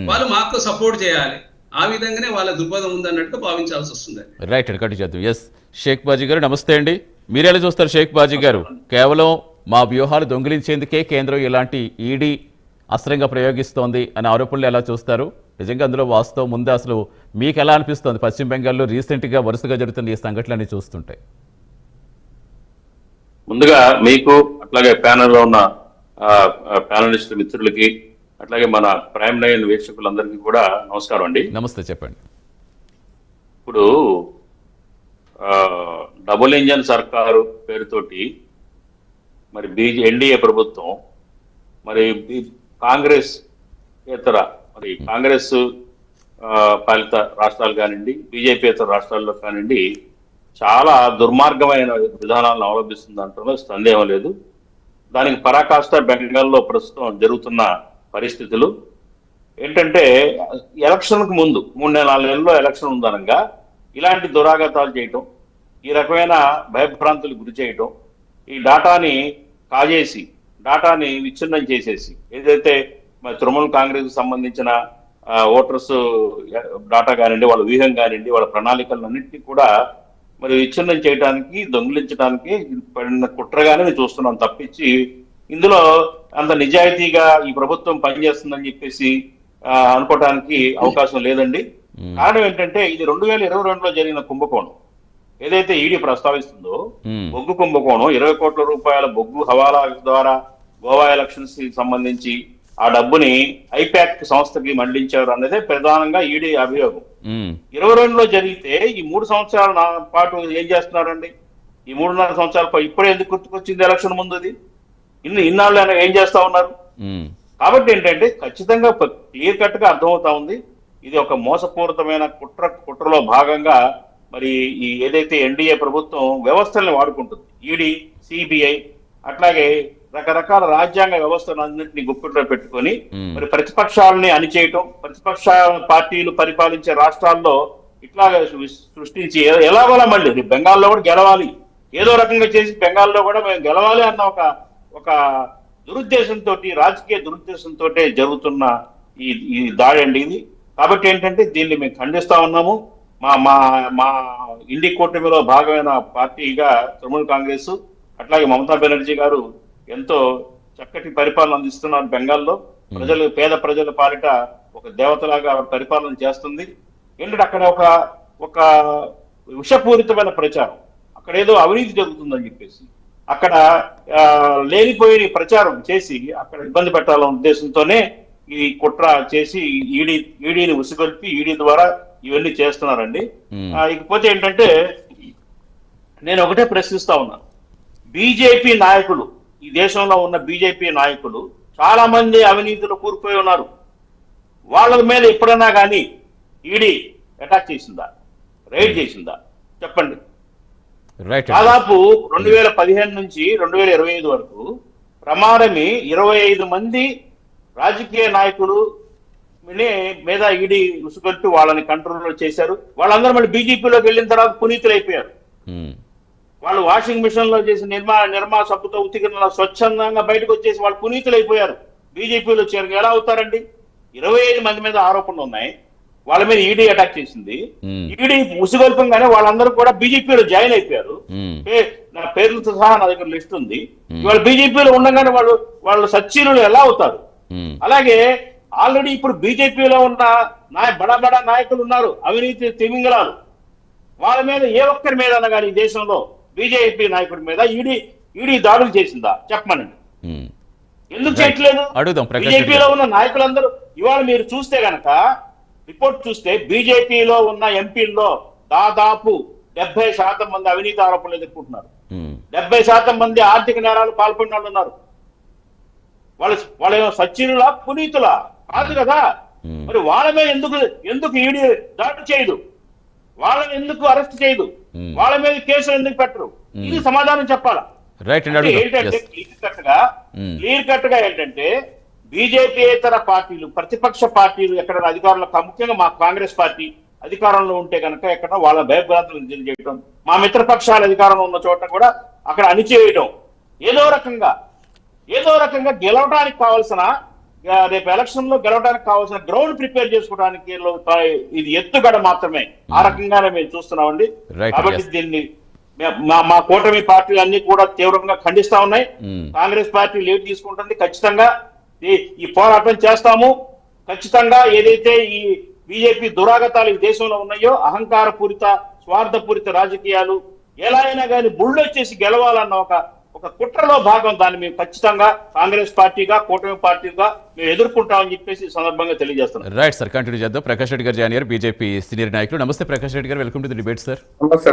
వాళ్ళు మాకు సపోర్ట్ చేయాలి. ఆ విధంగానే వాళ్ళ దృక్పథం ఉందన్నట్టుగా భావించాల్సి వస్తుంది. రైట్ అండి, కట్టి చేద్దాం. ఎస్ షేక్ బాజీ గారు నమస్తే అండి. మీరెలా చూస్తారు షేక్ బాజీ గారు? కేవలం మా వ్యూహాలు దొంగిలించేందుకే కేంద్రం ఇలాంటి ఈడీ అస్త్రంగా ప్రయోగిస్తోంది అనే ఆరోపణలు ఎలా చూస్తారు? నిజంగా అందులో వాస్తవం ముందే అసలు మీకు ఎలా అనిపిస్తోంది? పశ్చిమ బెంగాల్లో రీసెంట్గా వరుసగా జరుగుతున్న ఈ సంఘటనలన్నీ చూస్తుంటాయి. ముందుగా మీకు అట్లాగే ప్యానెల్లో ఉన్న ప్యానలిస్ట్ మిత్రులకి అట్లాగే మన ప్రైమ్ లైన్ వీక్షకులందరికీ కూడా నమస్కారం అండి. నమస్తే, చెప్పండి. ఇప్పుడు డబుల్ ఇంజన్ సర్కారు పేరుతోటి మరి ఎన్డీఏ ప్రభుత్వం మరి కాంగ్రెస్ కాంగ్రెస్ పాలిత రాష్ట్రాలు కానివ్వండి, బీజేపీయేతర రాష్ట్రాల్లో కానివ్వండి చాలా దుర్మార్గమైన విధానాలను అవలంబిస్తుంది అంటలో సందేహం లేదు. దానికి పరాకాష్ట బెంగాల్లో ప్రస్తుతం జరుగుతున్న పరిస్థితులు ఏంటంటే, ఎలక్షన్కు ముందు 3-4 నెలల్లో ఎలక్షన్ ఉందనగా ఇలాంటి దురాఘాతాలు చేయటం, ఈ రకమైన భయభ్రాంతులకు గురి చేయటం, ఈ డాటాని కాజేసి డాటాని విచ్ఛిన్నం చేసేసి ఏదైతే మరి తృణమూల్ కాంగ్రెస్ సంబంధించిన ఓటర్స్ డాటా కానివ్వండి, వాళ్ళ వ్యూహం కానివ్వండి, వాళ్ళ ప్రణాళికలన్నింటినీ కూడా మరి విచ్ఛిన్నం చేయడానికి, దొంగిలించడానికి పడిన కుట్రగానే నేను చూస్తున్నాను తప్పించి ఇందులో అంత నిజాయితీగా ఈ ప్రభుత్వం పనిచేస్తుందని చెప్పేసి అనుకోవడానికి అవకాశం లేదండి. కారణం ఏంటంటే ఇది 2022లో జరిగిన కుంభకోణం ఏదైతే ఈడీ ప్రస్తావిస్తుందో, బొగ్గు కుంభకోణం, 20 కోట్ల రూపాయల బొగ్గు హవాలా ద్వారా గోవా ఎలక్షన్స్ కి సంబంధించి ఆ డబ్బుని ఐపాక్ సంస్థకి మళ్లించారు అన్నదే ప్రధానంగా ఈడీ అభియోగం. 22లో జరిగితే ఈ 3 సంవత్సరాల పాటు ఏం చేస్తున్నారండి? ఈ 3.5 సంవత్సరాల ఇప్పుడే ఎందుకు గుర్తుకొచ్చింది ఎలక్షన్ ముందుది? ఇన్నాళ్ళు ఏం చేస్తా ఉన్నారు? కాబట్టి ఏంటంటే ఖచ్చితంగా క్లియర్ కట్ గా అర్థమవుతా ఉంది ఇది ఒక మోసపూరితమైన కుట్రలో భాగంగా మరి ఈ ఏదైతే ఎన్డీఏ ప్రభుత్వం వ్యవస్థల్ని వాడుకుంటుంది, ఈడీ, సిబిఐ అట్లాగే రకరకాల రాజ్యాంగ వ్యవస్థలన్నింటినీ గుప్పిట్లో పెట్టుకొని మరి ప్రతిపక్షాలని అణిచేయటం, ప్రతిపక్ష పార్టీలు పరిపాలించే రాష్ట్రాల్లో ఇట్లాగా సృష్టించి ఎలాగోలా మళ్ళీ బెంగాల్లో కూడా గెలవాలి, ఏదో రకంగా చేసి బెంగాల్లో కూడా మేము గెలవాలి అన్న ఒక దురుద్దేశంతో, రాజకీయ దురుద్దేశంతో జరుగుతున్న ఈ దాడి అండి ఇది. కాబట్టి ఏంటంటే దీన్ని మేము ఖండిస్తా ఉన్నాము. మా ఇండి కూటమిలో భాగమైన పార్టీగా తృణమూల్ కాంగ్రెస్ అట్లాగే మమతా బెనర్జీ గారు ఎంతో చక్కటి పరిపాలన అందిస్తున్నారు. బెంగాల్లో పేద ప్రజల పాలిట ఒక దేవతలాగా పరిపాలన చేస్తుంది. ఏంటంటే అక్కడ ఒక విషపూరితమైన ప్రచారం, అక్కడ ఏదో అవినీతి జరుగుతుందని చెప్పేసి అక్కడ లేనిపోయిన ప్రచారం చేసి అక్కడ ఇబ్బంది పెట్టాలన్న ఉద్దేశంతోనే ఈ కుట్ర చేసి ఈడీని ఉసిగొల్పి ఈడీ ద్వారా ఇవన్నీ చేస్తున్నారండి. ఇకపోతే ఏంటంటే నేను ఒకటే ప్రశ్నిస్తా ఉన్నా, బీజేపీ నాయకులు, ఈ దేశంలో ఉన్న బీజేపీ నాయకులు చాలా మంది అవినీతిలో కూరుకుపోయి ఉన్నారు. వాళ్ళ మీద ఎప్పుడైనా కానీ ఈడీ అటాక్ చేసిందా, రైడ్ చేసిందా? చెప్పండి. దాదాపు 2015 నుంచి 2025 వరకు ప్రమాదమే 25 మంది రాజకీయ నాయకులు మీద ఈడీ ఉసుగొల్పి వాళ్ళని కంట్రోల్లో చేశారు. వాళ్ళందరూ మళ్ళీ బీజేపీలోకి వెళ్ళిన తర్వాత పునీతులు అయిపోయారు. వాళ్ళు వాషింగ్ మిషన్ లో చేసి నిర్మా సబ్బుతో ఉతికిన స్వచ్ఛందంగా బయటకు వచ్చేసి వాళ్ళు పునీతులు అయిపోయారు. బీజేపీలో చేరు ఎలా అవుతారండి? 25 మంది మీద ఆరోపణలు ఉన్నాయి, వాళ్ళ మీద ఈడీ అటాక్ చేసింది. ఈడీ ఉసుగొల్పంగానే వాళ్ళందరూ కూడా బీజేపీలో జాయిన్ అయిపోయారు. నా పేర్లతో సహా నా దగ్గర లిస్ట్ ఉంది. ఇవాళ బీజేపీలో ఉండగానే వాళ్ళు సచ్చీలులు ఎలా అవుతారు? అలాగే ఆల్రెడీ ఇప్పుడు బీజేపీలో ఉన్న బడా నాయకులు ఉన్నారు, అవినీతి తిమింగలాలు. వాళ్ళ మీద ఏ ఒక్కరి మీద అన్నా కానీ ఈ దేశంలో బీజేపీ నాయకుడి మీద ఈడీ దాడులు చేసిందా? చెప్పమనండి. ఎందుకు చేయట్లేదు? బీజేపీలో ఉన్న నాయకులందరూ ఇవాళ మీరు చూస్తే గనక రిపోర్ట్ చూస్తే బీజేపీలో ఉన్న ఎంపీల్లో దాదాపు 70% మంది అవినీతి ఆరోపణలు ఎదుర్కొంటున్నారు. 70% మంది ఆర్థిక నేరాలు పాల్పడిన వాళ్ళు ఉన్నారు. వాళ్ళ సచ్చినులా పునీతులా కాదు కదా. మరి వాళ్ళ మీద ఎందుకు ఈడీ దాడి చేయదు? వాళ్ళని ఎందుకు అరెస్ట్ చేయదు? వాళ్ళ మీద కేసులు ఎందుకు పెట్టరు? ఇది సమాధానం చెప్పాలా? ఏంటంటే క్లియర్ కట్ గా ఏంటంటే బీజేపీయేతర పార్టీలు, ప్రతిపక్ష పార్టీలు ఎక్కడ అధికారంలో, ముఖ్యంగా మా కాంగ్రెస్ పార్టీ అధికారంలో ఉంటే కనుక ఎక్కడ వాళ్ళ భయభ్రాంతులు చేయటం, మా మిత్రపక్షాల అధికారంలో ఉన్న చోట కూడా అక్కడ అణిచేయడం, ఏదో రకంగా గెలవడానికి కావాల్సిన రేపు ఎలక్షన్ లో గెలవడానికి కావాల్సిన గ్రౌండ్ ప్రిపేర్ చేసుకోవడానికి ఇది ఎత్తుగడ మాత్రమే. ఆ రకంగానే మేము చూస్తున్నామండి. కాబట్టి దీన్ని మా కూటమి పార్టీలు అన్ని కూడా తీవ్రంగా ఖండిస్తా ఉన్నాయి. కాంగ్రెస్ పార్టీ లీడ్ తీసుకుంటుంది. ఖచ్చితంగా ఈ పోరాటం చేస్తాము. ఖచ్చితంగా ఏదైతే ఈ బీజేపీ దురాగతాలు ఈ దేశంలో ఉన్నాయో, అహంకారపూరిత స్వార్థపూరిత రాజకీయాలు, ఎలా అయినా కానీ బుళ్ళొచ్చేసి గెలవాలన్న ఒక కుట్రలో భాగం. దాన్ని మేము ఖచ్చితంగా కాంగ్రెస్ పార్టీగా, కూటమి పార్టీగా మేము ఎదుర్కొంటామని చెప్పేసి ఈ సందర్భంగా తెలియజేస్తున్నాం. రైట్ సార్, కంటిన్యూ చేద్దాం. ప్రకాష్ రెడ్డి గారు జాయిన్ అయ్యారు, బీజేపీ సీనియర్ నాయకులు. నమస్తే ప్రకాష్ రెడ్డి గారు, welcome to the debate sir. నమస్తే.